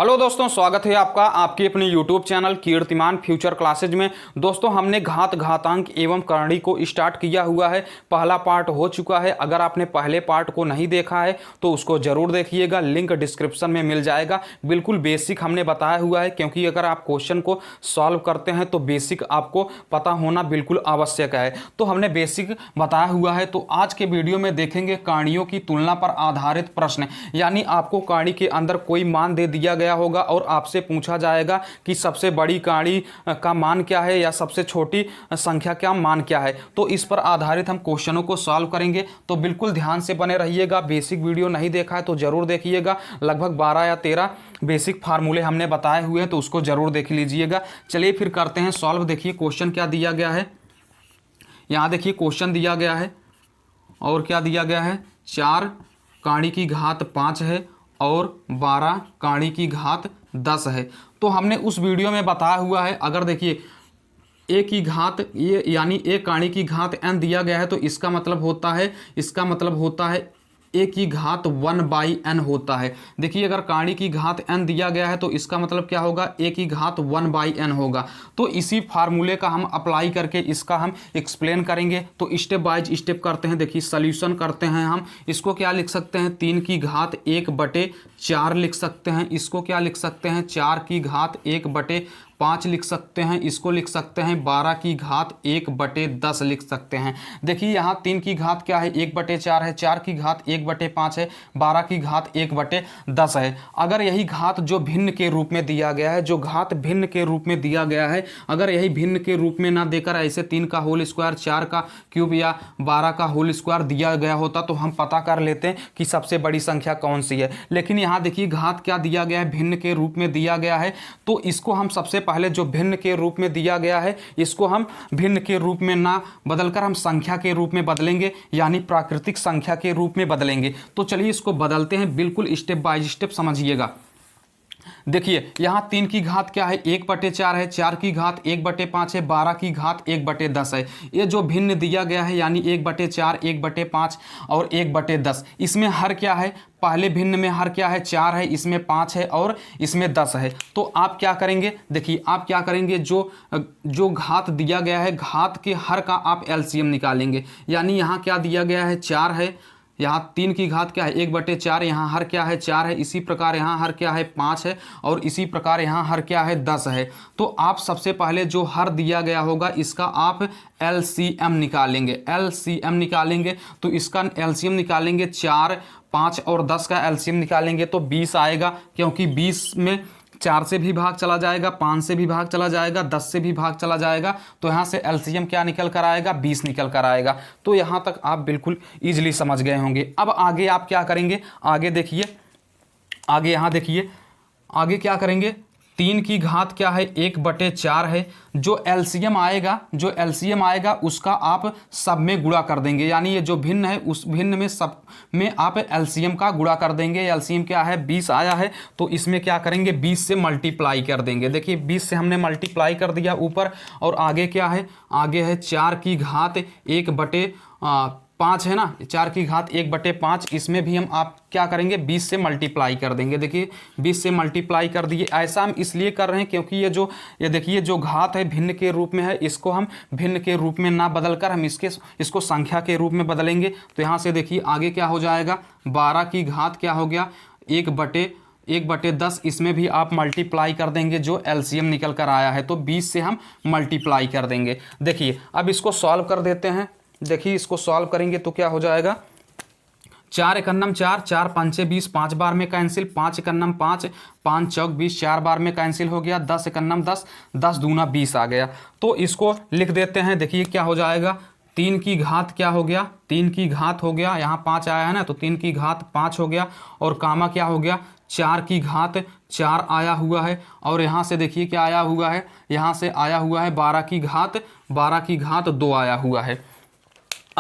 Hello दोस्तों, स्वागत है आपका आपके अपने YouTube चैनल कीर्तिमान फ्यूचर क्लासेज में। दोस्तों, हमने घात घातांक एवं करणी को स्टार्ट किया हुआ है। पहला पार्ट हो चुका है। अगर आपने पहले पार्ट को नहीं देखा है तो उसको जरूर देखिएगा, लिंक डिस्क्रिप्शन में मिल जाएगा। बिल्कुल बेसिक हमने बताया हुआ है, क्योंकि अगर आप क्वेश्चन को सॉल्व करते हैं तो बेसिक आपको पता होना बिल्कुल आवश्यक है। तो हमने बेसिक बताया हुआ है। तो आज के वीडियो में देखेंगे करणियों की तुलना पर आधारित प्रश्न, यानी आपको कणी के अंदर कोई मान दे दिया गया होगा और आपसे पूछा जाएगा कि सबसे बड़ी कणी का मान क्या है या सबसे छोटी संख्या का मान क्या है। तो इस पर आधारित हम क्वेश्चनों को सॉल्व करेंगे। तो बिल्कुल ध्यान से बने रहिएगा। बेसिक वीडियो नहीं देखा है तो जरूर देखिएगा। लगभग 12 या 13 बेसिक फार्मूले हमने बताए हुए हैं, तो उसको जरूर देख लीजिएगा। चलिए फिर करते हैं सॉल्व। देखिए क्वेश्चन क्या दिया गया है। यहाँ देखिए क्वेश्चन दिया गया है और क्या दिया गया है, 4 कणी की घात 5 है और 12 कणी की घात 10 है। तो हमने उस वीडियो में बताया हुआ है, अगर देखिए ए की घात ये यानी ए कणी की घात n दिया गया है तो इसका मतलब होता है ए की घात 1/n होता है। देखिए अगर कणी की घात n दिया गया है तो इसका मतलब क्या होगा, ए की घात 1/n होगा। तो इसी फार्मूले का हम अप्लाई करके इसका हम एक्सप्लेन करेंगे। तो स्टेप बाय स्टेप करते हैं। देखिए सॉल्यूशन करते हैं हम। इसको क्या लिख सकते हैं, 3 की घात 1/4 लिख सकते हैं। इसको क्या लिख सकते हैं, 4 की घात 1/5 लिख सकते हैं। इसको लिख सकते हैं 12 की घात 1/10 लिख सकते हैं। देखिए यहाँ 3 की घात क्या है, 1/4 है, 4 की घात 1/5 है, 12 की घात 1/10 है। अगर यही घात जो भिन्न के रूप में दिया गया है, जो घात भिन्न के रूप में दिया गया है, अगर यही भिन्न के रूप में ना देकर ऐसे 3 का होल स्क्वायर, 4 का क्यूब या 12 का होल स्क्वायर दिया गया होता तो हम पता कर लेते हैं कि सबसे बड़ी संख्या कौन सी है। लेकिन यहाँ देखिए घात क्या दिया गया है, भिन्न के रूप में दिया गया है। तो इसको हम सबसे पहले जो भिन्न के रूप में दिया गया है, इसको हम भिन्न के रूप में ना बदलकर हम संख्या के रूप में बदलेंगे, यानी प्राकृतिक संख्या के रूप में बदलेंगे। तो चलिए इसको बदलते हैं, बिल्कुल स्टेप बाय स्टेप समझिएगा। देखिए यहाँ 3 की घात क्या है, 1/4 है, 4 की घात 1/5 है, 12 की घात 1/10 है। ये जो भिन्न दिया गया है यानी 1/4, 1/5 और 1/10, इसमें हर क्या है, पहले भिन्न में हर क्या है, 4 है, इसमें 5 है और इसमें 10 है। तो आप क्या करेंगे, देखिए आप क्या करेंगे, जो घात दिया गया है, घात के हर का आप एलसीएम निकालेंगे। यानी यहाँ क्या दिया गया है, 4 है, यहाँ 3 की घात क्या है, 1/4, यहाँ हर क्या है, 4 है। इसी प्रकार यहाँ हर क्या है, 5 है और इसी प्रकार यहाँ हर क्या है, 10 है। तो आप सबसे पहले जो हर दिया गया होगा इसका आप एलसीएम निकालेंगे। एलसीएम निकालेंगे तो इसका एलसीएम निकालेंगे, 4, 5 और 10 का एलसीएम निकालेंगे तो 20 आएगा, क्योंकि 20 में 4 से भी भाग चला जाएगा, 5 से भी भाग चला जाएगा, 10 से भी भाग चला जाएगा। तो यहाँ से एलसीएम क्या निकल कर आएगा, 20 निकल कर आएगा। तो यहाँ तक आप बिल्कुल ईजिली समझ गए होंगे। अब आगे आप क्या करेंगे, आगे देखिए, आगे यहाँ देखिए, आगे क्या करेंगे, 3 की घात क्या है, 1/4 है। जो एलसीएम आएगा उसका आप सब में गुणा कर देंगे, यानी ये जो भिन्न है उस भिन्न में सब में आप एलसीएम का गुणा कर देंगे। एलसीएम क्या है, 20 आया है, तो इसमें क्या करेंगे, 20 से मल्टीप्लाई कर देंगे। देखिए 20 से हमने मल्टीप्लाई कर दिया ऊपर, और आगे क्या है, आगे है 4 की घात 1/5 है ना, 4 की घात 1/5, इसमें भी हम आप क्या करेंगे, 20 से मल्टीप्लाई कर देंगे। देखिए 20 से मल्टीप्लाई कर दिए। ऐसा हम इसलिए कर रहे हैं क्योंकि ये देखिए जो घात है भिन्न के रूप में है, इसको हम भिन्न के रूप में ना बदलकर हम इसको संख्या के रूप में बदलेंगे। तो यहाँ से देखिए आगे क्या हो जाएगा, 12 की घात क्या हो गया, 1/10, इसमें भी आप मल्टीप्लाई कर देंगे जो एलसीएम निकल कर आया है, तो 20 से हम मल्टीप्लाई कर देंगे। देखिए अब इसको सॉल्व कर देते हैं। देखिए इसको सॉल्व करेंगे तो क्या हो जाएगा, 4 एकन्नम 4, 4 पंचे 20, 5 बार में कैंसिल, 5 एकन्नम 5, 5 चौक 20, 4 बार में कैंसिल हो गया, 10 एकन्नम 10, 10 दूना 20 आ गया। तो इसको लिख देते हैं। देखिए क्या हो जाएगा, 3 की घात क्या हो गया, 3 की घात हो गया, यहाँ 5 आया है ना, तो 3 की घात 5 हो गया, और कामा क्या हो गया, 4 की घात 4 आया हुआ है, और यहाँ से देखिए क्या आया हुआ है, यहाँ से आया हुआ है 12 की घात 2 आया हुआ है।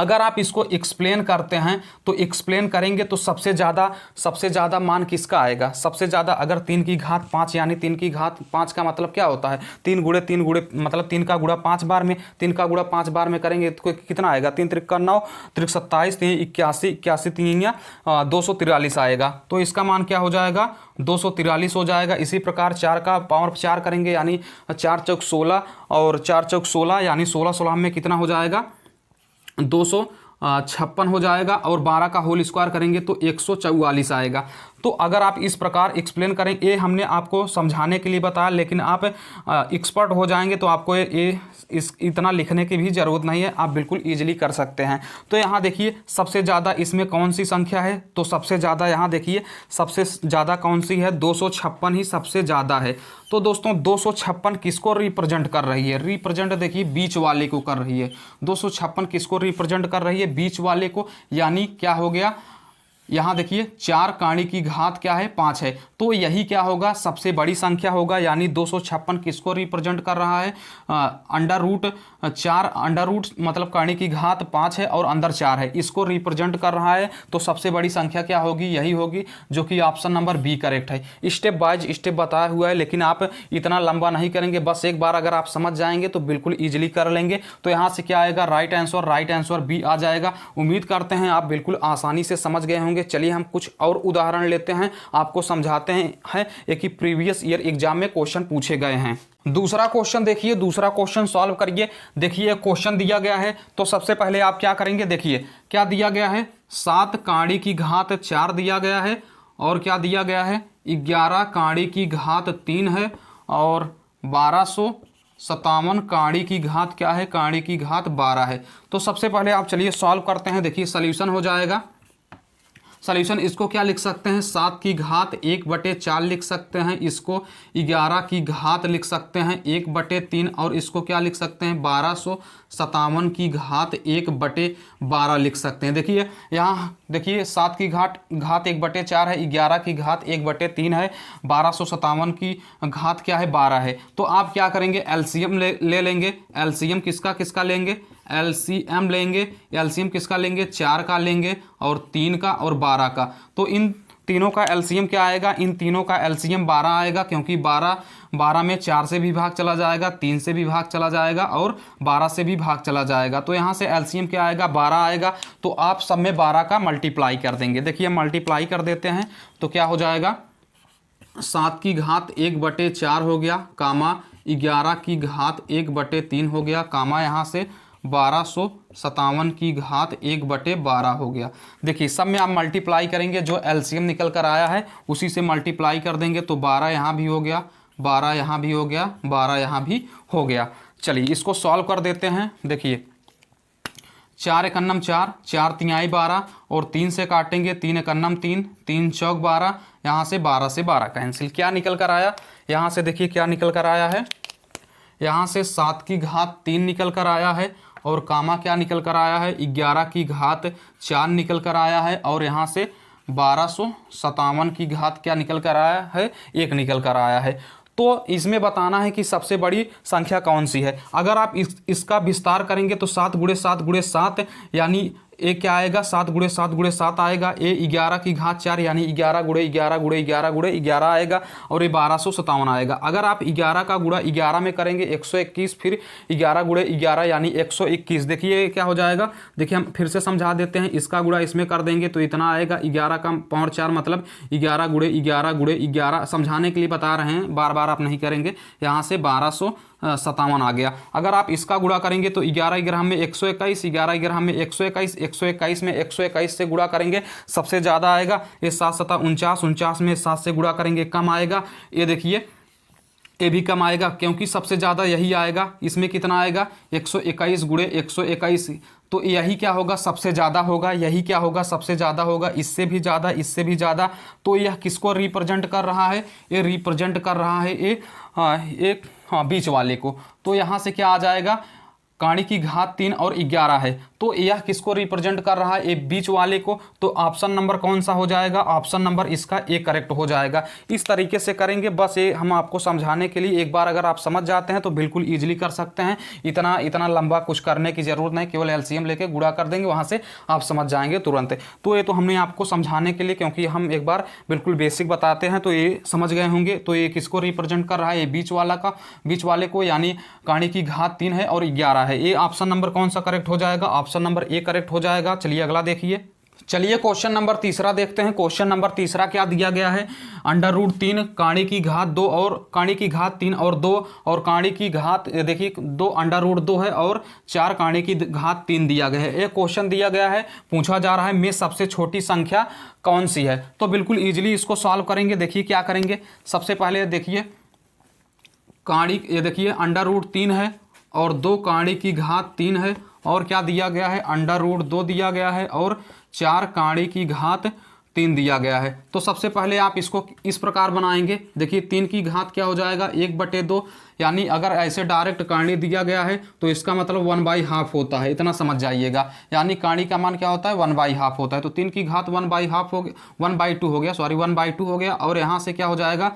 अगर आप इसको एक्सप्लेन करते हैं तो एक्सप्लेन करेंगे तो सबसे ज़्यादा मान किसका आएगा, सबसे ज़्यादा। अगर 3 की घात 5 यानी 3 की घात 5 का मतलब क्या होता है, 3 गुणे मतलब 3 का गुणा 5 बार में, 3 का गुणा 5 बार में करेंगे तो कितना आएगा, 3 त्रिक का 9, त्रिक 27, 3 81, 81 3 या 243 आएगा। तो इसका मान क्या हो जाएगा, 243 हो जाएगा। इसी प्रकार 4 का पावर 4 करेंगे यानी 4 चौक 16 और 4 चौक 16 यानी 16 16 में कितना हो जाएगा, 256 हो जाएगा। और 12 का होल स्क्वायर करेंगे तो 144 आएगा। तो अगर आप इस प्रकार एक्सप्लेन करें, ये हमने आपको समझाने के लिए बताया, लेकिन आप एक्सपर्ट हो जाएंगे तो आपको इतना लिखने की भी ज़रूरत नहीं है, आप बिल्कुल ईजिली कर सकते हैं। तो यहाँ देखिए सबसे ज़्यादा इसमें कौन सी संख्या है, तो सबसे ज़्यादा यहाँ देखिए सबसे ज़्यादा कौन सी है, 256 ही सबसे ज़्यादा है। तो दोस्तों 256 किसको रिप्रेजेंट कर रही है, रिप्रेजेंट देखिए बीच वाले को कर रही है। 256 किसको रिप्रेजेंट कर रही है, बीच वाले को। यानी क्या हो गया, यहाँ देखिए 4 काणी की घात क्या है, 5 है। तो यही क्या होगा, सबसे बड़ी संख्या होगा। यानी 256 किसको रिप्रेजेंट कर रहा है, अंडर रूट 4, अंडर रूट मतलब काणी की घात 5 है और अंदर 4 है, इसको रिप्रेजेंट कर रहा है। तो सबसे बड़ी संख्या क्या होगी, यही होगी, जो कि ऑप्शन नंबर बी करेक्ट है। स्टेप बाय स्टेप बताया हुआ है, लेकिन आप इतना लंबा नहीं करेंगे, बस एक बार अगर आप समझ जाएंगे तो बिल्कुल ईजिली कर लेंगे। तो यहाँ से क्या आएगा, राइट आंसर बी आ जाएगा। उम्मीद करते हैं आप बिल्कुल आसानी से समझ गए होंगे। चलिए हम कुछ और उदाहरण लेते हैं, आपको समझाते हैं एक ही प्रीवियस ईयर एग्जाम में क्वेश्चन पूछे गए हैं। दूसरा क्वेश्चन देखिए, दूसरा क्वेश्चन सॉल्व करिए। देखिए क्वेश्चन दिया गया है, तो सबसे पहले आप क्या करेंगे, देखिए क्या दिया गया है, 7 काणी की घात 4 दिया गया है, और क्या दिया गया है, 11 काणी की घात 3 है, और 1257 काणी की घात क्या है, काणी की घात 12 है। तो सबसे पहले आप चलिए सॉल्व करते हैं। देखिए सोल्यूशन हो जाएगा, सॉल्यूशन इसको क्या लिख सकते हैं, 7 की घात 1/4 लिख सकते हैं, इसको 11 की घात लिख सकते हैं 1/3, और इसको क्या लिख सकते हैं, 1257 की घात 1/12 लिख सकते हैं। देखिए यहाँ देखिए 7 की घात 1/4 है, 11 की घात 1/3 है, 1257 की घात क्या है, 12 है। तो आप क्या करेंगे, एलसीएम ले लेंगे। एलसीएम किसका किसका लेंगे, एलसीएम लेंगे। एलसीएम किसका लेंगे, 4 का लेंगे और 3 का और 12 का। तो इन तीनों का एलसीएम क्या आएगा, इन तीनों का एलसीएम 12 आएगा, क्योंकि 12 में 4 से भी भाग चला जाएगा, 3 से भी भाग चला जाएगा और 12 से भी भाग चला जाएगा। तो यहाँ से एलसीएम क्या आएगा, 12 आएगा। तो आप सब में 12 का मल्टीप्लाई कर देंगे। देखिए मल्टीप्लाई कर देते हैं तो क्या हो जाएगा, 7 की घात 1/4 हो गया, कामा 11 की घात 1/3 हो गया, कामा यहाँ से 1257 की घात 1/12 हो गया। देखिए सब में आप मल्टीप्लाई करेंगे, जो एलसीएम निकल कर आया है उसी से मल्टीप्लाई कर देंगे। तो 12 यहाँ भी हो गया, 12 यहाँ भी हो गया, 12 यहाँ भी हो गया। चलिए इसको सॉल्व कर देते हैं। देखिए 4 एकन्नम 4, 4 तिहाई 12 और 3 से काटेंगे, 3 एकन्नम 3, 3 चौक 12, यहाँ से 12 से 12 कैंसिल। क्या निकल कर आया, यहाँ से देखिए क्या निकल कर आया है, यहाँ से 7 की घात 3 निकल कर आया है, और कामा क्या निकल कर आया है, 11 की घात 4 निकल कर आया है, और यहाँ से 1257 की घात क्या निकल कर आया है, 1 निकल कर आया है। तो इसमें बताना है कि सबसे बड़ी संख्या कौन सी है। अगर आप इसका विस्तार करेंगे तो 7 गुणे 7 गुणे 7 यानी ए क्या आएगा, 7 गुणे 7 गुणे 7 आएगा। ए 11 की घात 4 यानी 11 गुणे 11 गुणे 11 गुणे 11 आएगा, और ये 1257 आएगा। अगर आप 11 का गुणा 11 में करेंगे 121, फिर 11 गुणे 11 यानी 121। देखिए क्या हो जाएगा, देखिए हम फिर से समझा देते हैं। इसका गुणा इसमें कर देंगे तो इतना आएगा, 11 का पावर 4 मतलब 11 गुणे 11 गुणे 11। समझाने के लिए बता रहे हैं, बार बार आप नहीं करेंगे। यहाँ से 1257 आ गया। अगर आप इसका गुणा करेंगे तो 11 11 में 121, 11 11 में 121, 121 में 121 से गुणा करेंगे सबसे ज़्यादा आएगा। ये 7 7 49, 49 में 7 से गुणा करेंगे कम आएगा। ये देखिए ये भी कम आएगा, क्योंकि सबसे ज़्यादा यही आएगा। इसमें कितना आएगा, 121 गुणे 121। तो यही क्या होगा, सबसे ज़्यादा होगा। यही क्या होगा, सबसे ज़्यादा होगा। इससे भी ज़्यादा, इससे भी ज़्यादा। तो यह किसको रिप्रेजेंट कर रहा है, ये रिप्रेजेंट कर रहा है एक बीच वाले को। तो यहाँ से क्या आ जाएगा, काणी की घात 3 और 11 है, तो यह किसको रिप्रेजेंट कर रहा है, ये बीच वाले को। तो ऑप्शन नंबर कौन सा हो जाएगा, ऑप्शन नंबर इसका ए करेक्ट हो जाएगा। इस तरीके से करेंगे, बस ये हम आपको समझाने के लिए, एक बार अगर आप समझ जाते हैं तो बिल्कुल ईजिली कर सकते हैं। इतना लंबा कुछ करने की जरूरत नहीं, केवल एलसीएम लेके गुणा कर देंगे, वहां से आप समझ जाएंगे तुरंत। तो ये तो हमने आपको समझाने के लिए, क्योंकि हम एक बार बिल्कुल बेसिक बताते हैं तो ये समझ गए होंगे। तो ये किसको रिप्रेजेंट कर रहा है, ये बीच वाले को, यानी काणी की घात 3 है और 11 है। ये ऑप्शन नंबर कौन सा करेक्ट हो जाएगा, ऑप्शन नंबर ए करेक्ट हो जाएगा। चलिए अगला देखिए। चलिए क्वेश्चन नंबर तीसरा देखते हैं। क्वेश्चन नंबर तीसरा क्या दिया गया है, √3 काणी की घात 2 और काणी की घात 3 और 2 और काणी की घात, देखिए 2 √2 है और 4 काणी की घात 3 दिया गया है। एक क्वेश्चन दिया गया है, पूछा जा रहा है में सबसे छोटी संख्या कौन सी है। तो बिल्कुल ईजिली इसको सॉल्व करेंगे। देखिए क्या करेंगे, सबसे पहले देखिए काणी, ये देखिए √3 है और 2 काणी की घात 3 है और क्या दिया गया है, √2 दिया गया है और 4 काणी की घात 3 दिया गया है। तो सबसे पहले आप इसको इस प्रकार बनाएंगे। देखिए 3 की घात क्या हो जाएगा, 1/2, यानी अगर ऐसे डायरेक्ट काणी दिया गया है तो इसका मतलब 1/2 होता है, इतना समझ जाइएगा। यानी काणी का मान क्या होता है, 1/2 होता है। तो 3 की घात 1/2 हो गया, 1/2 हो गया, सॉरी 1/2 हो गया। और यहाँ से क्या हो जाएगा,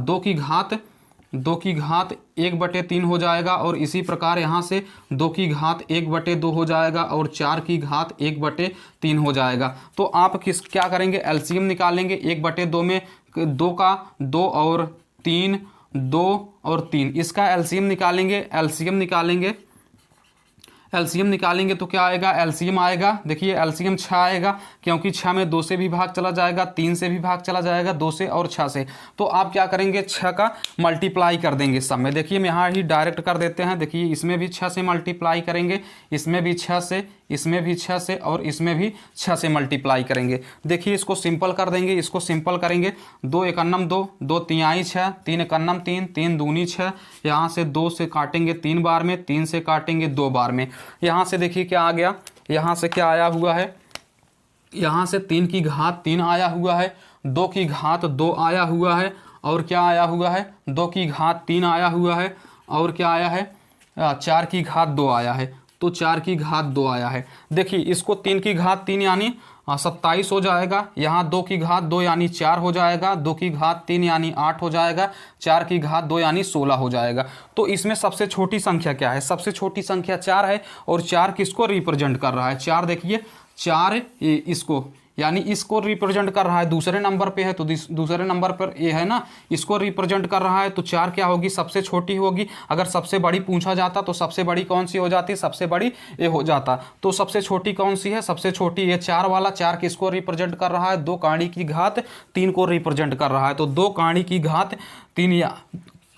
2 की घात 1/3 हो जाएगा और इसी प्रकार यहाँ से 2 की घात 1/2 हो जाएगा और 4 की घात 1/3 हो जाएगा। तो आप क्या करेंगे, एलसीएम निकालेंगे। 1/2 में 2 का 2 और 3, 2 और 3, इसका एलसीएम निकालेंगे। एलसीएम निकालेंगे तो क्या आएगा, एलसीएम आएगा, देखिए एलसीएम 6 आएगा, क्योंकि 6 में 2 से भी भाग चला जाएगा, 3 से भी भाग चला जाएगा, 2 से और 6 से। तो आप क्या करेंगे, 6 का मल्टीप्लाई कर देंगे सब में। देखिए हम यहाँ ही डायरेक्ट कर देते हैं। देखिए इसमें भी 6 से मल्टीप्लाई करेंगे, इसमें भी 6 से, इसमें भी 6 से और इसमें भी 6 से मल्टीप्लाई करेंगे। देखिए इसको सिंपल कर देंगे, इसको सिंपल करेंगे। 2 एकन्नम 2, 2 तिहाई 6, 3 एकन्नम 3, 3 दूनी 6। यहाँ से 2 से काटेंगे 3 बार में, 3 से काटेंगे 2 बार में। यहाँ से देखिए क्या आ गया, यहाँ से क्या आया हुआ है, यहाँ से 3 की घात 3 आया हुआ है, 2 की घात 2 आया हुआ है और क्या आया हुआ है, 2 की घात 3 आया हुआ है और क्या आया है, 4 की घात 2 आया है। तो 4 की घात 2 आया है। देखिए इसको 3 की घात 3 यानी 27 हो जाएगा। यहाँ 2 की घात 2 यानी 4 हो जाएगा, 2 की घात 3 यानी 8 हो जाएगा, 4 की घात 2 यानी 16 हो जाएगा। तो इसमें सबसे छोटी संख्या क्या है, सबसे छोटी संख्या 4 है। और 4 किसको रिप्रेजेंट कर रहा है, 4 देखिए 4 इसको, यानी इसको रिप्रेजेंट कर रहा है, दूसरे नंबर पे है तो दूसरे नंबर पर ये है ना, इसको रिप्रेजेंट कर रहा है। तो 4 क्या होगी, सबसे छोटी होगी। अगर सबसे बड़ी पूछा जाता तो सबसे बड़ी कौन सी हो जाती, सबसे बड़ी ये हो जाता। तो सबसे छोटी कौन सी है, सबसे छोटी ये 4 वाला। 4 किसको रिप्रेजेंट कर रहा है, 2 काणी की घात 3 को रिप्रेजेंट कर रहा है। तो 2 काणी की घात 3 या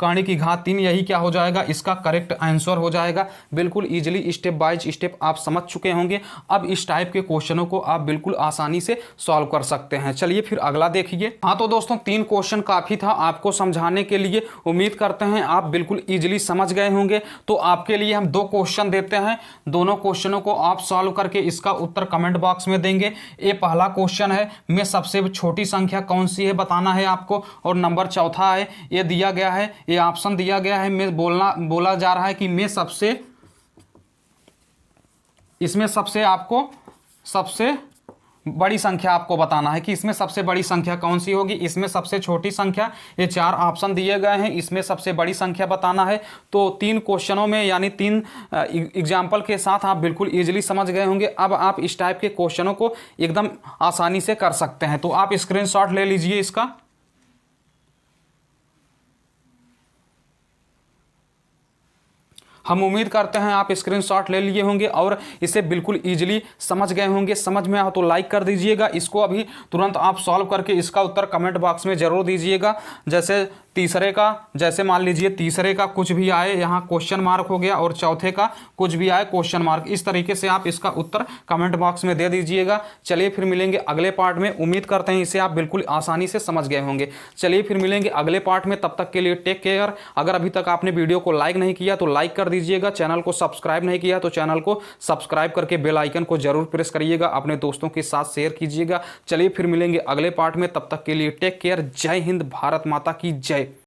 काणी की घात 3, यही क्या हो जाएगा, इसका करेक्ट आंसर हो जाएगा। बिल्कुल इजीली स्टेप बाय स्टेप आप समझ चुके होंगे। अब इस टाइप के क्वेश्चनों को आप बिल्कुल आसानी से सॉल्व कर सकते हैं। चलिए फिर अगला देखिए। हाँ तो दोस्तों 3 क्वेश्चन काफ़ी था आपको समझाने के लिए। उम्मीद करते हैं आप बिल्कुल ईजिली समझ गए होंगे। तो आपके लिए हम 2 क्वेश्चन देते हैं, दोनों क्वेश्चनों को आप सॉल्व करके इसका उत्तर कमेंट बॉक्स में देंगे। ये पहला क्वेश्चन है, में सबसे छोटी संख्या कौन सी है बताना है आपको। और नंबर चौथा है, ये दिया गया है, ये ऑप्शन दिया गया है, में बोला जा रहा है कि में सबसे, इसमें सबसे आपको सबसे बड़ी संख्या आपको बताना है कि इसमें सबसे बड़ी संख्या कौन सी होगी, इसमें सबसे छोटी संख्या। ये 4 ऑप्शन दिए गए हैं, इसमें सबसे बड़ी संख्या बताना है। तो 3 क्वेश्चनों में यानी 3 एग्जाम्पल के साथ आप बिल्कुल इजीली समझ गए होंगे। अब आप इस टाइप के क्वेश्चनों को एकदम आसानी से कर सकते हैं। तो आप स्क्रीनशॉट ले लीजिए इसका। हम उम्मीद करते हैं आप स्क्रीनशॉट ले लिए होंगे और इसे बिल्कुल इजीली समझ गए होंगे। समझ में आए तो लाइक कर दीजिएगा। इसको अभी तुरंत आप सॉल्व करके इसका उत्तर कमेंट बॉक्स में ज़रूर दीजिएगा। जैसे तीसरे का, जैसे मान लीजिए तीसरे का कुछ भी आए यहाँ क्वेश्चन मार्क हो गया और चौथे का कुछ भी आए क्वेश्चन मार्क, इस तरीके से आप इसका उत्तर कमेंट बॉक्स में दे दीजिएगा। चलिए फिर मिलेंगे अगले पार्ट में। उम्मीद करते हैं इसे आप बिल्कुल आसानी से समझ गए होंगे। चलिए फिर मिलेंगे अगले पार्ट में, तब तक के लिए टेक केयर। अगर अभी तक आपने वीडियो को लाइक नहीं किया तो लाइक कर दीजिएगा। चैनल को सब्सक्राइब नहीं किया तो चैनल को सब्सक्राइब करके बेल आइकन को जरूर प्रेस करिएगा, अपने दोस्तों के साथ शेयर कीजिएगा। चलिए फिर मिलेंगे अगले पार्ट में, तब तक के लिए टेक केयर। जय हिंद, भारत माता की जय।